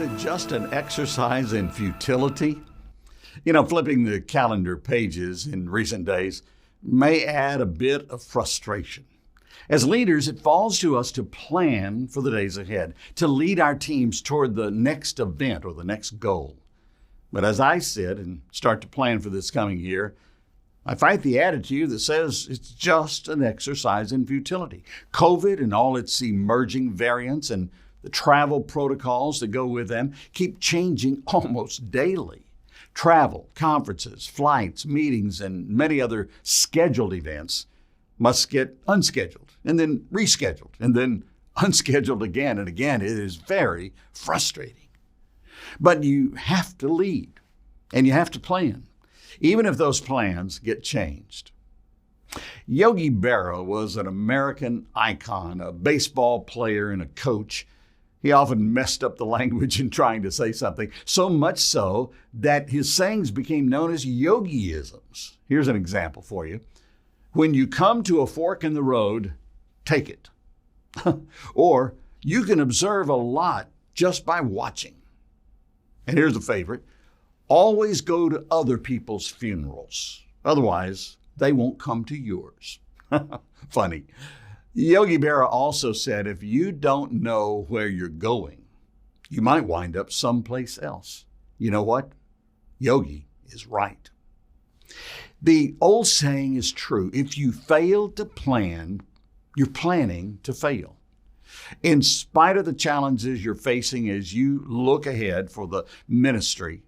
it just an exercise in futility? You know, flipping the calendar pages in recent days may add a bit of frustration. As leaders, it falls to us to plan for the days ahead, to lead our teams toward the next event or the next goal. But as I sit and start to plan for this coming year, I fight the attitude that says it's just an exercise in futility. COVID and all its emerging variants and the travel protocols that go with them keep changing almost daily. Travel, conferences, flights, meetings, and many other scheduled events must get unscheduled and then rescheduled and then unscheduled again and again. It is very frustrating. But you have to lead and you have to plan, even if those plans get changed. Yogi Berra was an American icon, a baseball player and a coach. He often messed up the language in trying to say something, so much so that his sayings became known as yogiisms. Here's an example for you. When you come to a fork in the road, take it. Or you can observe a lot just by watching. And here's a favorite. Always go to other people's funerals. Otherwise, they won't come to yours. Funny. Yogi Berra also said, if you don't know where you're going, you might wind up someplace else. You know what? Yogi is right. The old saying is true. If you fail to plan, you're planning to fail. In spite of the challenges you're facing as you look ahead for the ministry,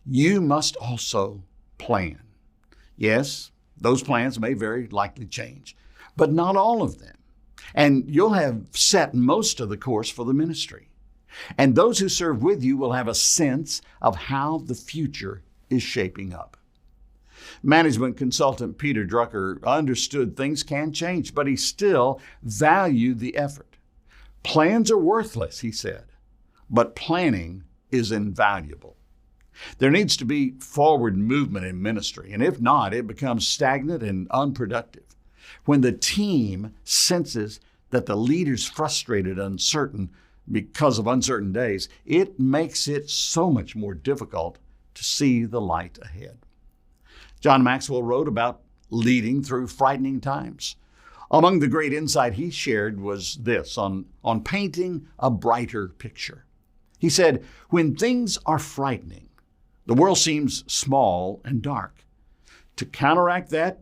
you must also plan. Yes, those plans may very likely change, but not all of them. And you'll have set most of the course for the ministry. And those who serve with you will have a sense of how the future is shaping up. Management consultant Peter Drucker understood things can change, but he still valued the effort. Plans are worthless, he said, but planning is invaluable. There needs to be forward movement in ministry, and if not, it becomes stagnant and unproductive. When the team senses that the leader's frustrated, uncertain because of uncertain days, it makes it so much more difficult to see the light ahead. John Maxwell wrote about leading through frightening times. Among the great insight he shared was this on painting a brighter picture. He said, when things are frightening, the world seems small and dark. To counteract that,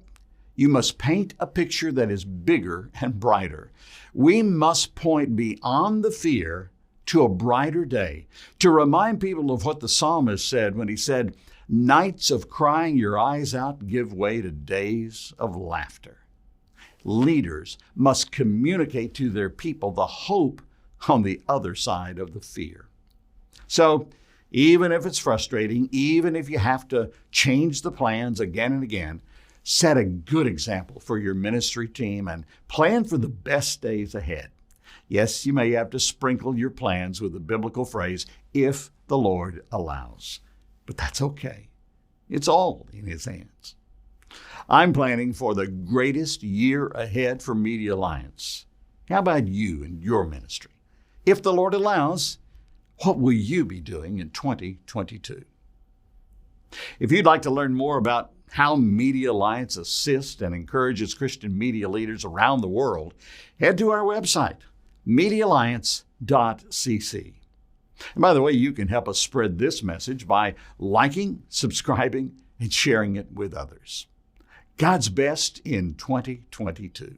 you must paint a picture that is bigger and brighter. We must point beyond the fear to a brighter day, to remind people of what the psalmist said when he said, nights of crying your eyes out give way to days of laughter. Leaders must communicate to their people the hope on the other side of the fear. So, even if it's frustrating, even if you have to change the plans again and again, set a good example for your ministry team and plan for the best days ahead. Yes, you may have to sprinkle your plans with the biblical phrase, if the Lord allows. But that's okay. It's all in His hands. I'm planning for the greatest year ahead for MEDIAlliance. How about you and your ministry? If the Lord allows, what will you be doing in 2022? If you'd like to learn more about how MEDIAlliance assists and encourages Christian media leaders around the world, head to our website, MEDIAlliance.cc. And by the way, you can help us spread this message by liking, subscribing, and sharing it with others. God's best in 2022.